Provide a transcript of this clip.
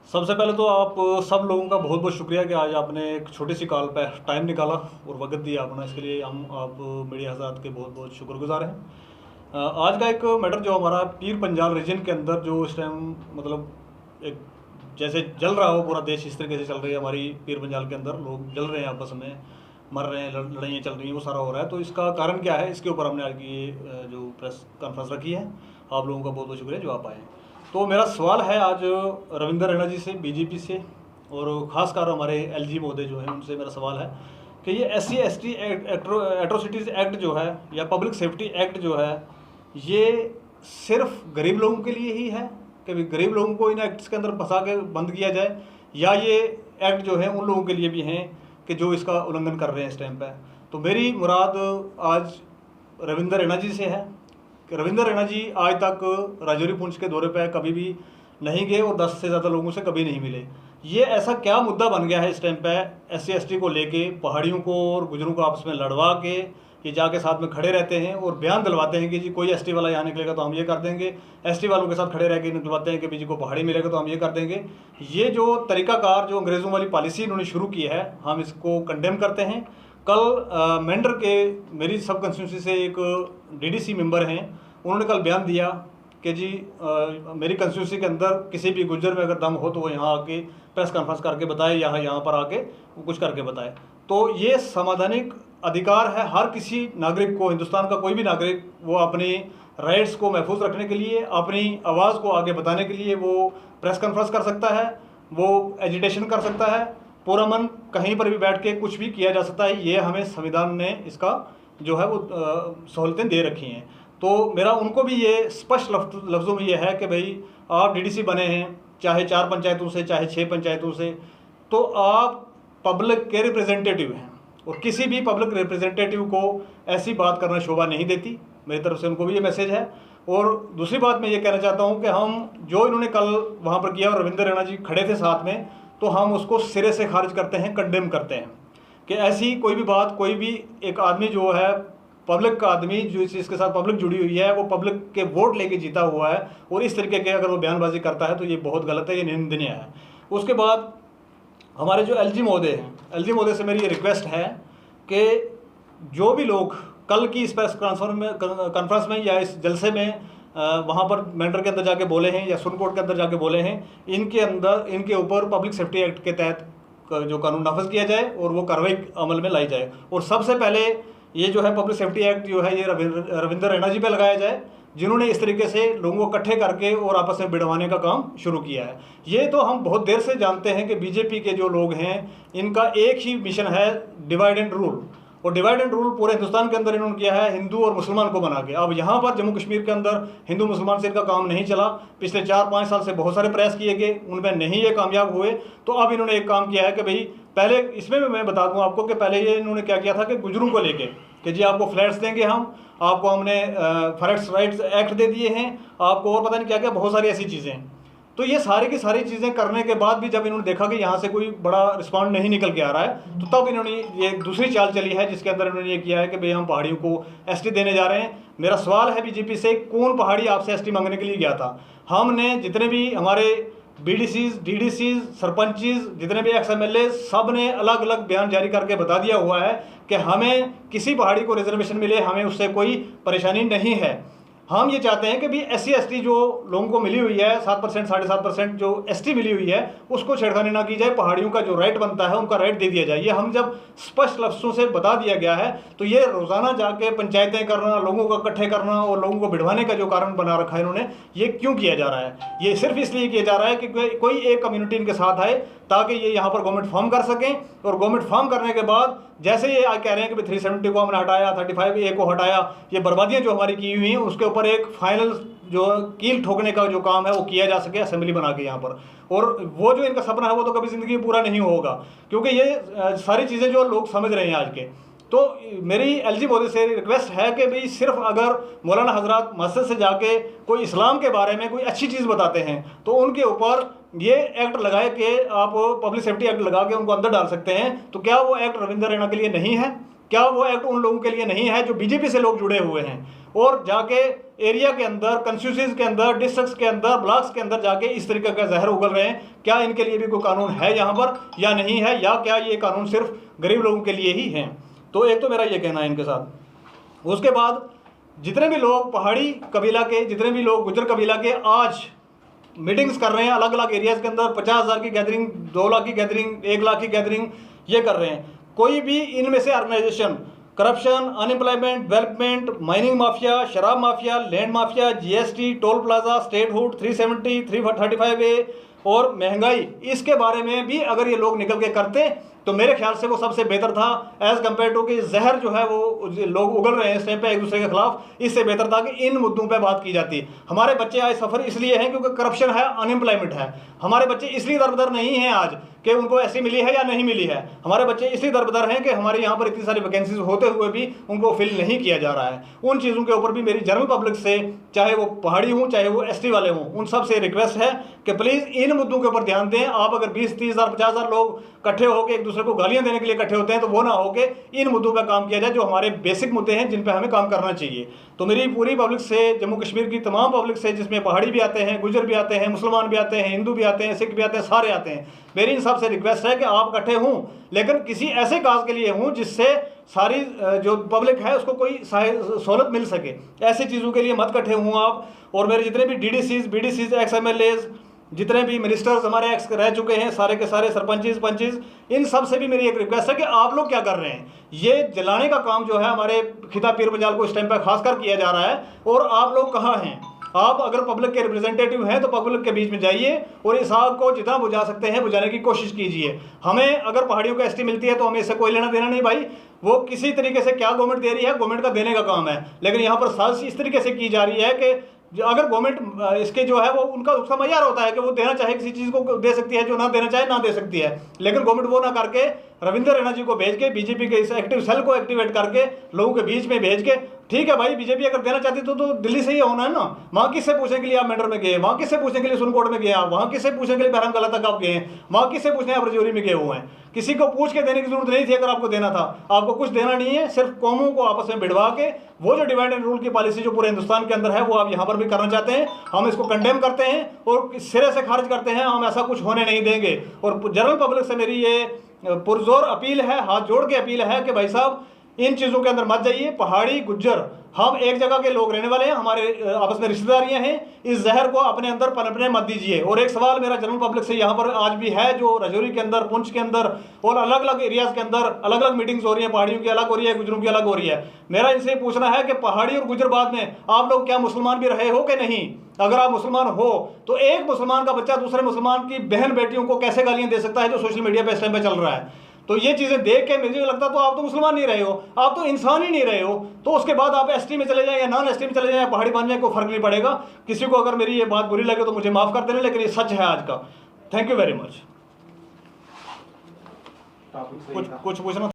सबसे पहले तो आप सब लोगों का बहुत बहुत शुक्रिया कि आज आपने एक छोटी सी कॉल पे टाइम निकाला और वक्त दिया आपने। इसके लिए हम आप मीडिया हज़रात के बहुत बहुत शुक्रगुजार हैं। आज का एक मैटर जो हमारा पीर पंजाल रीजन के अंदर जो इस टाइम मतलब एक जैसे जल रहा हो पूरा देश, इस तरीके से चल रही है हमारी पीर पंजाल के अंदर। लोग जल रहे हैं, आपस में मर रहे हैं, लड़ाइयाँ चल रही हैं, वो सारा हो रहा है। तो इसका कारण क्या है, इसके ऊपर हमने आज की जो प्रेस कॉन्फ्रेंस रखी है। आप लोगों का बहुत बहुत शुक्रिया जो आप आए। तो मेरा सवाल है आज रविंदर रैना जी से, बीजेपी से, और ख़ासकर हमारे एलजी महोदय जो हैं उनसे मेरा सवाल है कि ये SC/ST एट्रोसिटीज़ एक्ट जो है या पब्लिक सेफ्टी एक्ट जो है, ये सिर्फ गरीब लोगों के लिए ही है कि भी गरीब लोगों को इन एक्ट्स के अंदर फंसा के बंद किया जाए, या ये एक्ट जो है उन लोगों के लिए भी हैं कि जो इसका उल्लंघन कर रहे हैं इस टाइम पर। तो मेरी मुराद आज रविंदर रैना जी से है कि रविंदर रैना जी आज तक राजौरी पुंछ के दौरे पर कभी भी नहीं गए और 10 से ज़्यादा लोगों से कभी नहीं मिले। ये ऐसा क्या मुद्दा बन गया है इस टाइम पे SC/ST को लेके, पहाड़ियों को और गुजरों को आपस में लड़वा के ये जाके साथ में खड़े रहते हैं और बयान दिलवाते हैं कि जी कोई ST वाला यहाँ निकलेगा तो हम ये कर देंगे, ST वालों के साथ खड़े रह के निकलवाते हैं कि जी को पहाड़ी मिलेगा तो हम ये कर देंगे। ये जो तरीकाकार जो अंग्रेज़ों वाली पॉलिसी इन्होंने शुरू की है, हम इसको कंडेम करते हैं। कल मेंढर के मेरी सब कंस्टिट्यूंसी से एक DDC मेंबर हैं, उन्होंने कल बयान दिया कि जी मेरी कंस्टिट्यूंसी के अंदर किसी भी गुज्जर में अगर दम हो तो वो यहाँ आके प्रेस कॉन्फ्रेंस करके बताए, यहाँ पर आके वो कुछ करके बताए। तो ये संवैधानिक अधिकार है हर किसी नागरिक को, हिंदुस्तान का कोई भी नागरिक, वो अपनी राइट्स को महफूज रखने के लिए, अपनी आवाज़ को आगे बताने के लिए वो प्रेस कॉन्फ्रेंस कर सकता है, वो एजिटेशन कर सकता है, पूरा मन कहीं पर भी बैठ के कुछ भी किया जा सकता है। ये हमें संविधान ने इसका जो है वो सहूलतें दे रखी हैं। तो मेरा उनको भी ये स्पष्ट लफ्ज़ों में ये है कि भाई आप DDC बने हैं, चाहे 4 पंचायतों से चाहे 6 पंचायतों से, तो आप पब्लिक के रिप्रेजेंटेटिव हैं और किसी भी पब्लिक रिप्रेजेंटेटिव को ऐसी बात करना शोभा नहीं देती। मेरी तरफ से उनको भी ये मैसेज है। और दूसरी बात मैं ये कहना चाहता हूँ कि हम जो इन्होंने कल वहाँ पर किया और रविंदर रैना जी खड़े थे साथ में, तो हम उसको सिरे से खारिज करते हैं, कंडेम करते हैं कि ऐसी कोई भी बात, कोई भी एक आदमी जो है पब्लिक का आदमी, जो इसके साथ पब्लिक जुड़ी हुई है, वो पब्लिक के वोट लेके जीता हुआ है और इस तरीके के अगर वो बयानबाजी करता है तो ये बहुत गलत है, ये निंदनीय है। उसके बाद हमारे जो LG महोदय हैं, LG महोदय से मेरी ये रिक्वेस्ट है कि जो भी लोग कल की इस प्रेस कॉन्फ्रेंस में या इस जलसे में वहाँ पर मेंढर के अंदर जाके बोले हैं या सुनकोट के अंदर जाके बोले हैं, इनके ऊपर पब्लिक सेफ्टी एक्ट के तहत जो कानून नाफिज किया जाए और वो कार्रवाई अमल में लाई जाए। और सबसे पहले ये जो है पब्लिक सेफ्टी एक्ट जो है ये रविंदर रैना जी पे लगाया जाए, जिन्होंने इस तरीके से लोगों को इकट्ठे करके और आपस में भिड़वाने का काम शुरू किया है। ये तो हम बहुत देर से जानते हैं कि BJP के जो लोग हैं इनका एक ही मिशन है, डिवाइड एंड रूल। और डिवाइड एंड रूल पूरे हिंदुस्तान के अंदर इन्होंने किया है, हिंदू और मुसलमान को बना के। अब यहाँ पर जम्मू कश्मीर के अंदर हिंदू मुसलमान से इनका काम नहीं चला। पिछले 4-5 साल से बहुत सारे प्रयास किए गए, उनमें नहीं ये कामयाब हुए। तो अब इन्होंने एक काम किया है कि भाई पहले इसमें भी मैं बता दूं आपको कि पहले ये इन्होंने क्या किया था कि गुजरों को लेके कि जी आपको फ्लैट्स देंगे, आपको हमने फॉरेस्ट राइट्स एक्ट दे दिए हैं, आपको और पता नहीं क्या क्या बहुत सारी ऐसी चीज़ें। तो ये सारी की सारी चीज़ें करने के बाद भी जब इन्होंने देखा कि यहाँ से कोई बड़ा रिस्पॉन्ड नहीं निकल के आ रहा है, तो तब इन्होंने ये दूसरी चाल चली है जिसके अंदर इन्होंने ये किया है कि भाई हम पहाड़ियों को ST देने जा रहे हैं। मेरा सवाल है BJP से, कौन पहाड़ी आपसे ST मांगने के लिए गया था? हमने जितने भी हमारे BDCs, DDCs, सरपंचीज, जितने भी XMLA, सब ने अलग अलग बयान जारी करके बता दिया हुआ है कि हमें किसी पहाड़ी को रिजर्वेशन मिले, हमें उससे कोई परेशानी नहीं है। हम ये चाहते हैं कि भी SC/ST जो लोगों को मिली हुई है 7%, 7.5% जो ST मिली हुई है, उसको छेड़खानी ना की जाए, पहाड़ियों का जो राइट बनता है उनका राइट दे दिया जाए। ये हम जब स्पष्ट लफ्ज़ों से बता दिया गया है, तो ये रोज़ाना जाके पंचायतें करना, लोगों को इकट्ठे करना और लोगों को भिड़वाने का जो कारण बना रखा है इन्होंने, ये क्यों किया जा रहा है? ये सिर्फ इसलिए किया जा रहा है कि कोई एक कम्युनिटी इनके साथ आए ताकि ये यहाँ पर गवर्नमेंट फॉर्म कर सकें, और गवर्नमेंट फॉर्म करने के बाद जैसे ये आज कह रहे हैं कि 370 को हमने हटाया, 35A को हटाया, ये बर्बादियाँ जो हमारी की हुई हैं उसके ऊपर एक फाइनल जो कील ठोकने का जो काम है वो किया जा सके असेंबली बना के यहाँ पर। और वो जो इनका सपना है वो तो कभी ज़िंदगी में पूरा नहीं होगा, क्योंकि ये सारी चीज़ें जो लोग समझ रहे हैं आज के। तो मेरी LG महोदय से रिक्वेस्ट है कि भाई सिर्फ अगर मौलाना हजरात मस्जिद से जाके कोई इस्लाम के बारे में कोई अच्छी चीज़ बताते हैं तो उनके ऊपर ये एक्ट लगाए कि आप पब्लिक सेफ्टी एक्ट लगा के उनको अंदर डाल सकते हैं। तो क्या वो एक्ट रविंदर रैना के लिए नहीं है? क्या वो एक्ट उन लोगों के लिए नहीं है जो BJP से लोग जुड़े हुए हैं और जाके एरिया के अंदर, कंस्टिट्यूंसीज के अंदर, डिस्ट्रिक्ट्स के अंदर, ब्लॉक्स के अंदर जाके इस तरीके का जहर उगल रहे हैं। क्या इनके लिए भी कोई कानून है यहाँ पर या नहीं है, या क्या ये कानून सिर्फ गरीब लोगों के लिए ही हैं? तो एक तो मेरा ये कहना है इनके साथ। उसके बाद जितने भी लोग पहाड़ी कबीला के, जितने भी लोग गुज्जर कबीला के आज मीटिंग्स कर रहे हैं अलग अलग एरियाज़ के अंदर, 50,000 की गैदरिंग, 2 लाख की गैदरिंग, 1 लाख की गैदरिंग ये कर रहे हैं, कोई भी इनमें से organisation corruption, unemployment, development, mining mafia, शराब mafia, land mafia, GST, toll plaza, statehood, 370, 335A और महंगाई, इसके बारे में भी अगर ये लोग निकल के करते तो मेरे ख्याल से वो सबसे बेहतर था एज कम्पेयर टू कि जहर जो है वो लोग उगल रहे हैं इस टाइम पे एक दूसरे के खिलाफ, इससे बेहतर था कि इन मुद्दों पे बात की जाती। हमारे बच्चे आज सफ़र इसलिए हैं क्योंकि करप्शन है, अनएम्प्लॉयमेंट है। हमारे बच्चे इसलिए दरबदर नहीं हैं आज कि उनको ऐसी मिली है या नहीं मिली है। हमारे बच्चे इसलिए दरबदर हैं कि हमारे यहाँ पर इतनी सारी वैकेंसीज होते हुए भी उनको फिल नहीं किया जा रहा है। उन चीज़ों के ऊपर भी मेरी जनरल पब्लिक से, चाहे वो पहाड़ी हों चाहे वो ST वाले हों, उन सब से रिक्वेस्ट है कि प्लीज़ इन मुद्दों के ऊपर ध्यान दें। आप अगर 20, 30,000, 50,000 लोग इकट्ठे होकर एक दूसरे को गालियाँ देने के लिए इकट्ठे होते हैं तो वो ना हो के इन मुद्दों पर काम किया जाए जो हमारे बेसिक मुद्दे हैं जिन पर हमें काम करना चाहिए। तो मेरी पूरी पब्लिक से, जम्मू कश्मीर की तमाम पब्लिक से, जिसमें पहाड़ी भी आते हैं, गुजर भी आते हैं, मुसलमान भी आते हैं, हिंदू भी आते हैं, सिख भी आते हैं, सारे आते हैं, मेरी इन सबसे रिक्वेस्ट है कि आप इकट्ठे हों लेकिन किसी ऐसे काज के लिए हों जिससे सारी जो पब्लिक है उसको कोई सहूलत मिल सके। ऐसी चीज़ों के लिए मत इकट्ठे हों आप। और मेरे जितने भी DDCs, BDCs, XMLAs, जितने भी मिनिस्टर्स हमारे एक्स रह चुके हैं, सारे के सारे सरपंचेस, पंचेस, इन सब से भी मेरी एक रिक्वेस्ट है कि आप लोग क्या कर रहे हैं। ये जलाने का काम जो है हमारे खिता पीर पंजाल को इस टाइम पर खासकर किया जा रहा है, और आप लोग कहाँ हैं? आप अगर पब्लिक के रिप्रेजेंटेटिव हैं तो पब्लिक के बीच में जाइए और इस आग को जितना बुझा सकते हैं बुझाने की कोशिश कीजिए। हमें अगर पहाड़ियों को ST मिलती है तो हमें इससे कोई लेना देना नहीं भाई, वो किसी तरीके से क्या गवर्नमेंट दे रही है, गवर्नमेंट का देने का काम है। लेकिन यहाँ पर साजिश इस तरीके से की जा रही है कि अगर गवर्नमेंट इसके जो है वो उसका मयार होता है कि वो देना चाहे किसी चीज़ को दे सकती है, जो ना देना चाहे ना दे सकती है। लेकिन गवर्नमेंट वो ना करके रविंद्र रैना जी को भेज के, बीजेपी के इस एक्टिव सेल को एक्टिवेट करके लोगों के बीच में भेज के, ठीक है भाई बीजेपी अगर देना चाहती तो दिल्ली से ही होना है ना। वहाँ किससे पूछने के लिए आप मेंढर में गए, वहाँ किससे पूछने के लिए सुनकोट में गए आप, वहाँ किससे पूछने के लिए बहरमगला तक आप गए हैं, वहाँ किससे पूछने आप रजौरी में गए हुए हैं। किसी को पूछ के देने की जरूरत नहीं थी। अगर आपको देना था, आपको कुछ देना नहीं है, सिर्फ कौमों को आपस में भिड़वा के वो जो डिवाइड एंड रूल की पॉलिसी जो पूरे हिंदुस्तान के अंदर है वो आप यहाँ पर भी करना चाहते हैं। हम इसको कंडेम करते हैं और सिरे से खारिज करते हैं। हम ऐसा कुछ होने नहीं देंगे। और जनरल पब्लिक से मेरी ये पुरजोर अपील है, हाथ जोड़ के अपील है कि भाई साहब इन चीज़ों के अंदर मत जाइए। पहाड़ी गुज्जर हम एक जगह के लोग रहने वाले हैं, हमारे आपस में रिश्तेदारियां हैं, इस जहर को अपने अंदर पनपने मत दीजिए। और एक सवाल मेरा जनरल पब्लिक से यहाँ पर आज भी है, जो रजौरी के अंदर, पुंछ के अंदर और अलग अलग एरियाज़ के अंदर अलग अलग मीटिंग्स हो रही हैं, पहाड़ियों की अलग हो रही है, गुजरों की अलग हो रही है। मेरा इनसे पूछना है कि पहाड़ी और गुजरबाद में आप लोग क्या मुसलमान भी रहे हो कि नहीं? अगर आप मुसलमान हो तो एक मुसलमान का बच्चा दूसरे मुसलमान की बहन बेटियों को कैसे गालियाँ दे सकता है, जो सोशल मीडिया पर इस टाइम पर चल रहा है? तो ये चीज़ें देख के मुझे लगता तो आप तो मुसलमान नहीं रहे हो, आप तो इंसान ही नहीं रहे हो। तो उसके बाद आप ST में चले जाएं या नॉन ST में चले जाएं या पहाड़ी बन जाए, कोई फर्क नहीं पड़ेगा। किसी को अगर मेरी ये बात बुरी लगे तो मुझे माफ़ कर देना, लेकिन ये सच है आज का। Thank you very much. कुछ पूछना